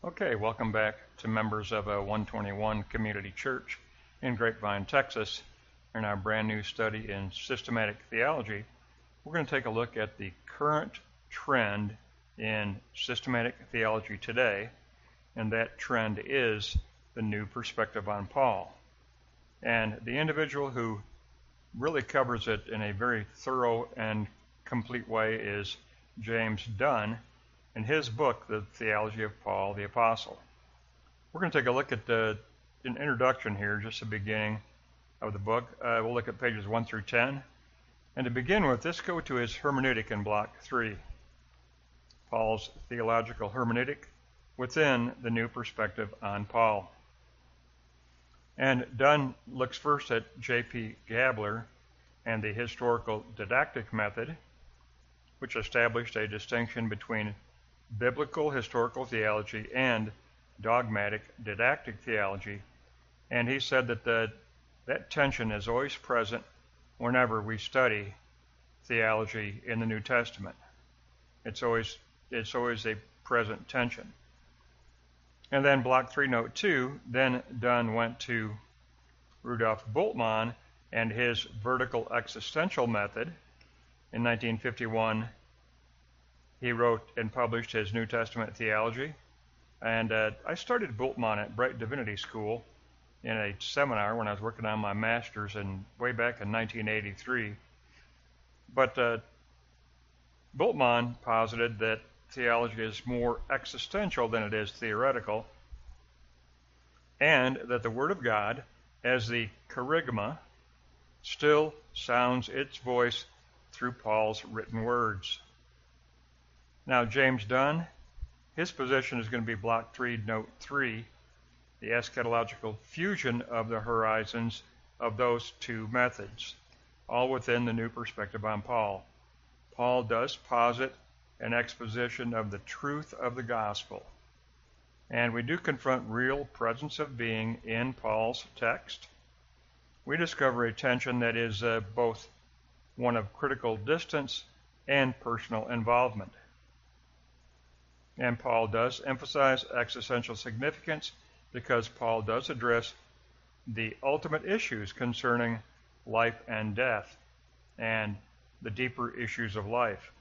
Okay, welcome back to members of 121 Community Church in Grapevine, Texas. In our brand new study in systematic theology, we're going to take a look at the current trend in systematic theology today, and that trend is the new perspective on Paul. And the individual who really covers it in a very thorough and complete way is James Dunn, in his book, The Theology of Paul the Apostle. We're going to take a look at an introduction here, just the beginning of the book. We'll look at pages 1 through 10. And to begin with, let's go to his hermeneutic in block 3. Paul's theological hermeneutic within the new perspective on Paul. And Dunn looks first at J.P. Gabler and the historical didactic method, which established a distinction between biblical historical theology and dogmatic didactic theology. And he said that that tension is always present whenever we study theology in the New Testament. It's always a present tension. And then block 3, note 2, then Dunn went to Rudolf Bultmann and his vertical existential method. In 1951, he wrote and published his New Testament theology. And I started Bultmann at Bright Divinity School in a seminar when I was working on my master's way back in 1983. But Bultmann posited that theology is more existential than it is theoretical, and that the Word of God, as the kerygma, still sounds its voice through Paul's written words. Now, James Dunn, his position is going to be block 3, note 3, the eschatological fusion of the horizons of those two methods, all within the new perspective on Paul. Paul does posit an exposition of the truth of the gospel, and we do confront real presence of being in Paul's text. We discover a tension that is both one of critical distance and personal involvement. And Paul does emphasize existential significance because Paul does address the ultimate issues concerning life and death and the deeper issues of life.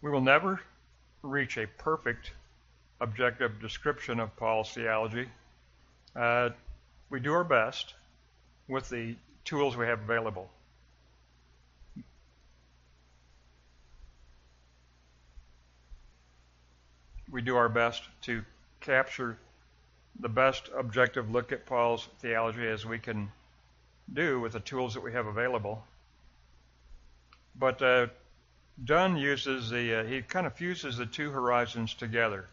We will never reach a perfect objective description of Paul's theology. We do our best with the tools we have available. We do our best to capture the best objective look at Paul's theology as we can do with the tools that we have available. But Dunn he kind of fuses the two horizons together.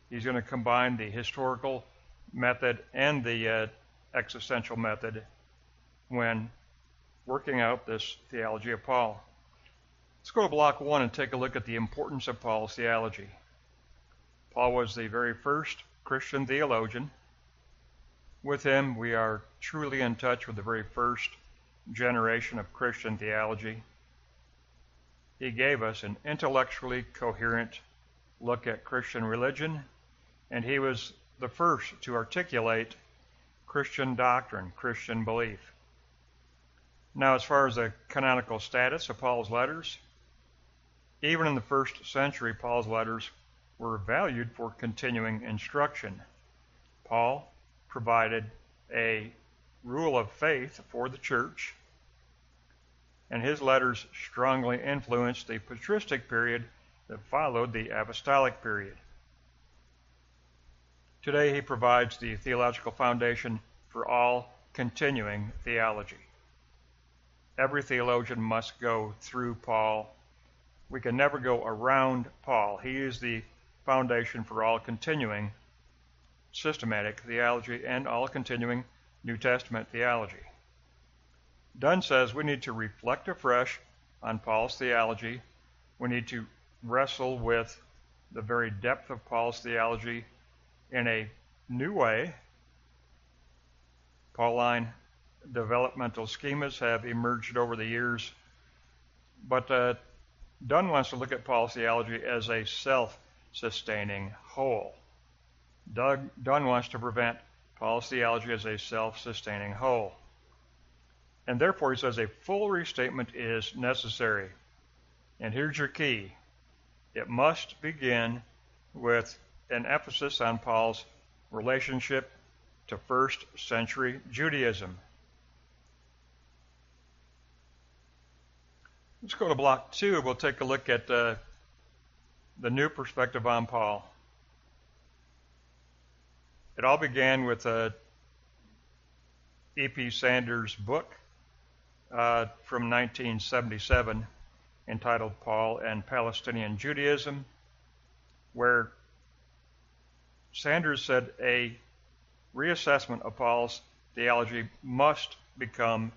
He's going to combine the historical method and the existential method when working out this theology of Paul. Let's go to block 1 and take a look at the importance of Paul's theology. Paul was the very first Christian theologian. With him, we are truly in touch with the very first generation of Christian theology. He gave us an intellectually coherent look at Christian religion, and he was the first to articulate Christian doctrine, Christian belief. Now, as far as the canonical status of Paul's letters, even in the first century, Paul's letters were valued for continuing instruction. Paul provided a rule of faith for the church, and his letters strongly influenced the patristic period that followed the apostolic period. Today, he provides the theological foundation for all continuing theology. Every theologian must go through Paul. We can never go around Paul. He is the foundation for all continuing systematic theology and all continuing New Testament theology. Dunn says we need to reflect afresh on Paul's theology. We need to wrestle with the very depth of Paul's theology in a new way. Pauline developmental schemas have emerged over the years, but Dunn wants to look at Paul's theology as a self-sustaining whole. Dunn wants to prevent Paul's theology as a self-sustaining whole. And therefore, he says a full restatement is necessary. And here's your key. It must begin with an emphasis on Paul's relationship to first century Judaism. Let's go to block 2. We'll take a look at the new perspective on Paul. It all began with E.P. Sanders' book from 1977 entitled Paul and Palestinian Judaism, where Sanders said a reassessment of Paul's theology must become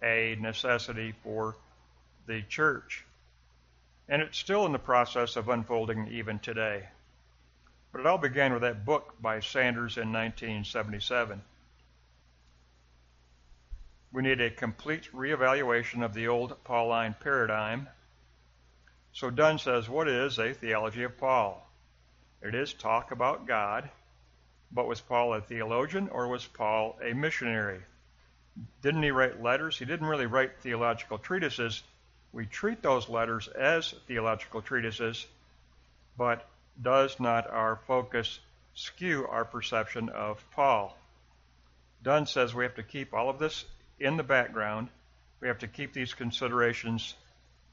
a necessity for the church. And it's still in the process of unfolding even today. But it all began with that book by Sanders in 1977. We need a complete reevaluation of the old Pauline paradigm. So Dunn says, what is a theology of Paul? It is talk about God, but was Paul a theologian or was Paul a missionary? Didn't he write letters? He didn't really write theological treatises. We treat those letters as theological treatises, but does not our focus skew our perception of Paul? Dunn says we have to keep all of this in the background. We have to keep these considerations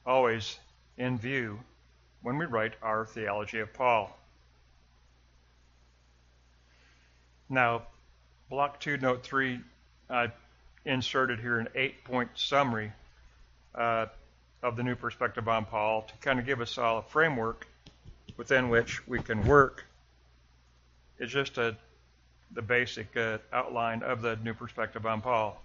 always in view when we write our theology of Paul. Now, block 2, note 3, I inserted here an 8-point summary of the new perspective on Paul to kind of give us all a framework within which we can work. It's just the basic outline of the new perspective on Paul.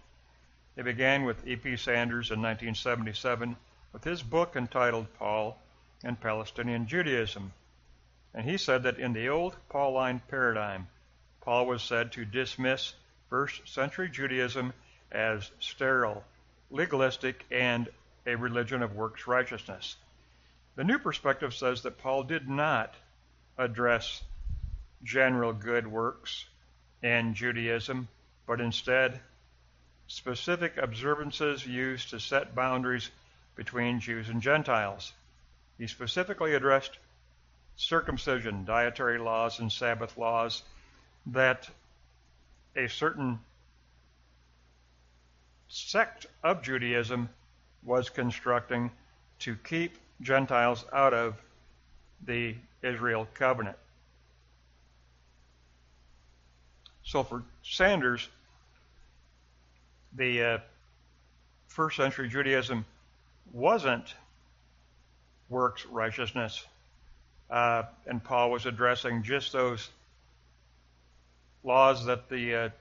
It began with E.P. Sanders in 1977 with his book entitled Paul and Palestinian Judaism. And he said that in the old Pauline paradigm, Paul was said to dismiss first century Judaism as sterile, legalistic, and a religion of works righteousness. The new perspective says that Paul did not address general good works in Judaism, but instead specific observances used to set boundaries between Jews and Gentiles. He specifically addressed circumcision, dietary laws, and Sabbath laws that a certain sect of Judaism was constructing to keep Gentiles out of the Israel covenant. So for Sanders, the first century Judaism wasn't works righteousness, and Paul was addressing just those laws that the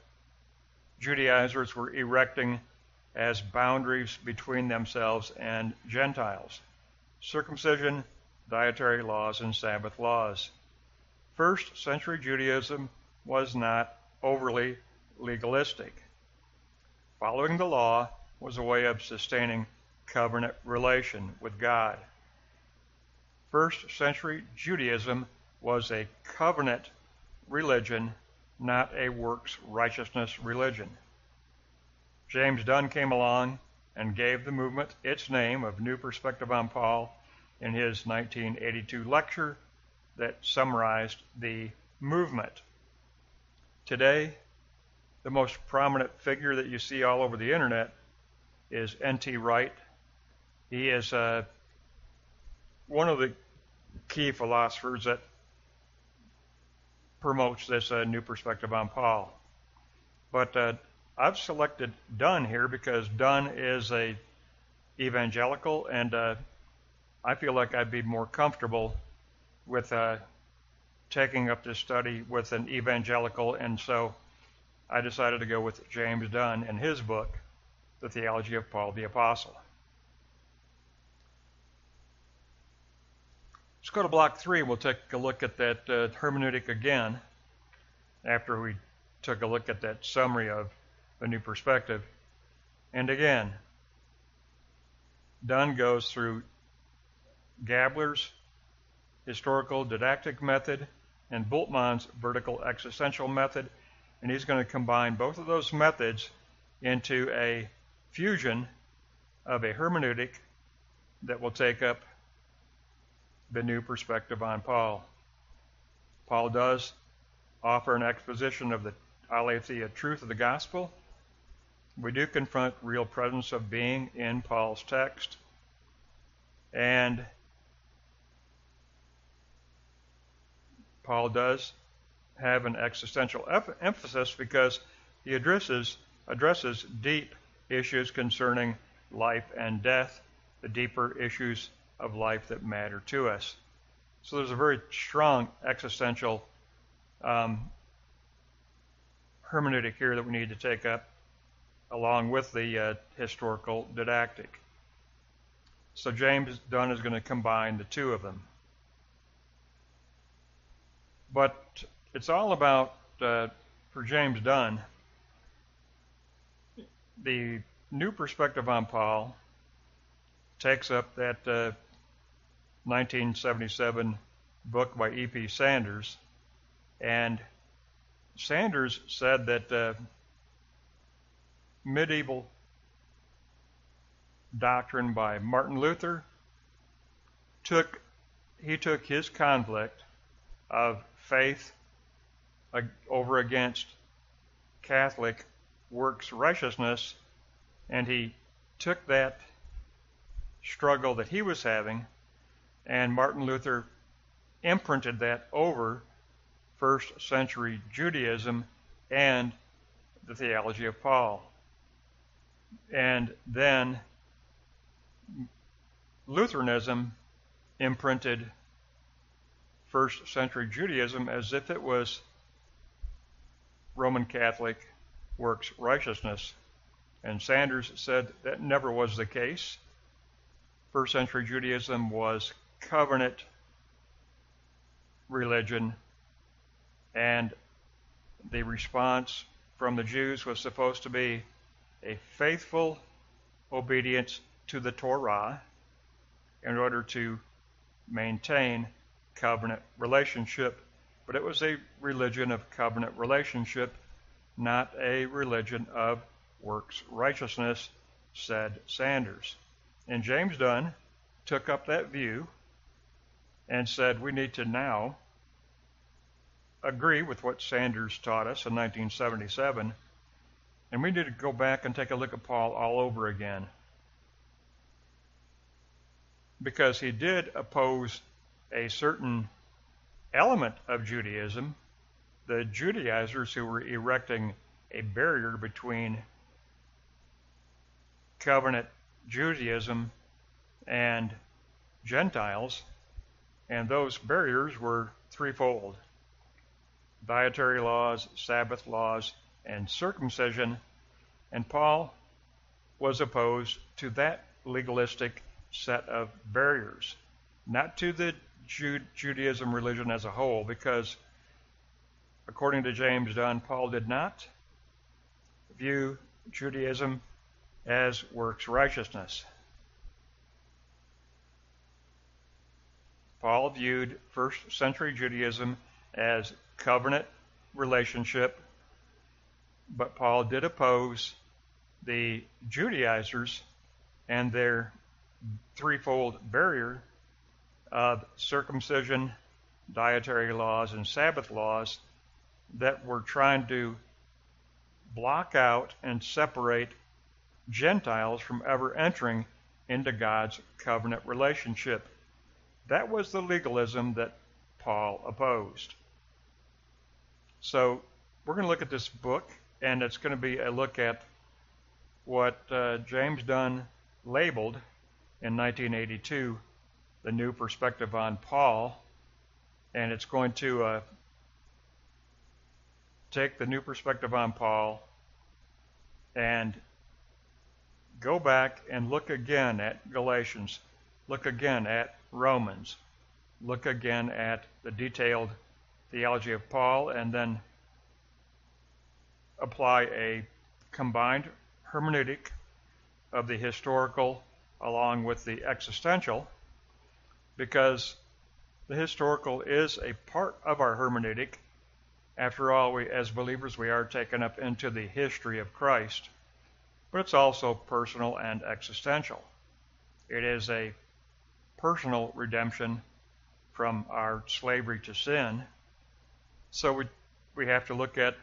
Judaizers were erecting as boundaries between themselves and Gentiles. Circumcision, dietary laws, and Sabbath laws. First century Judaism was not overly legalistic. Following the law was a way of sustaining covenant relation with God. First century Judaism was a covenant religion, not a works righteousness religion. James Dunn came along and gave the movement its name of New Perspective on Paul in his 1982 lecture that summarized the movement. Today, the most prominent figure that you see all over the internet is N.T. Wright. He is one of the key philosophers that promotes this new perspective on Paul. But I've selected Dunn here because Dunn is a evangelical, and I feel like I'd be more comfortable with taking up this study with an evangelical, and so I decided to go with James Dunn and his book, The Theology of Paul the Apostle. Let's go to block 3. We'll take a look at that hermeneutic again after we took a look at that summary of the new perspective. And again, Dunn goes through Gabler's historical didactic method and Bultmann's vertical existential method, and he's going to combine both of those methods into a fusion of a hermeneutic that will take up the new perspective on Paul. Paul does offer an exposition of the aletheia truth of the gospel. We do confront real presence of being in Paul's text, and Paul does have an existential emphasis because he addresses deep issues concerning life and death, the deeper issues of life that matter to us. So there's a very strong existential hermeneutic here that we need to take up along with the historical didactic. So James Dunn is going to combine the two of them. But it's all about, for James Dunn, the new perspective on Paul takes up that 1977 book by E.P. Sanders, and Sanders said that medieval doctrine by Martin Luther took his conflict of faith over against Catholic works righteousness, and he took that struggle that he was having, and Martin Luther imprinted that over first century Judaism and the theology of Paul. And then Lutheranism imprinted first century Judaism as if it was Roman Catholic works righteousness. And Sanders said that never was the case. First century Judaism was covenant religion, and the response from the Jews was supposed to be a faithful obedience to the Torah in order to maintain covenant relationship. But it was a religion of covenant relationship, not a religion of works righteousness, said Sanders. And James Dunn took up that view and said we need to now agree with what Sanders taught us in 1977, and we need to go back and take a look at Paul all over again. Because he did oppose a certain element of Judaism, the Judaizers who were erecting a barrier between covenant Judaism and Gentiles, and those barriers were threefold: dietary laws, Sabbath laws, and circumcision. And Paul was opposed to that legalistic set of barriers, not to the Judaism religion as a whole, because according to James Dunn, Paul did not view Judaism as works righteousness. Paul viewed first century Judaism as covenant relationship, but Paul did oppose the Judaizers and their threefold barrier of circumcision, dietary laws, and Sabbath laws that were trying to block out and separate Gentiles from ever entering into God's covenant relationship. That was the legalism that Paul opposed. So we're going to look at this book, and it's going to be a look at what James Dunn labeled in 1982 the new perspective on Paul, and it's going to take the new perspective on Paul and go back and look again at Galatians, look again at Romans, look again at the detailed theology of Paul, and then apply a combined hermeneutic of the historical along with the existential, because The historical is a part of our hermeneutic. After all, we, as believers, we are taken up into the history of Christ, but it's also personal and existential. It is a personal redemption from our slavery to sin. So we have to look at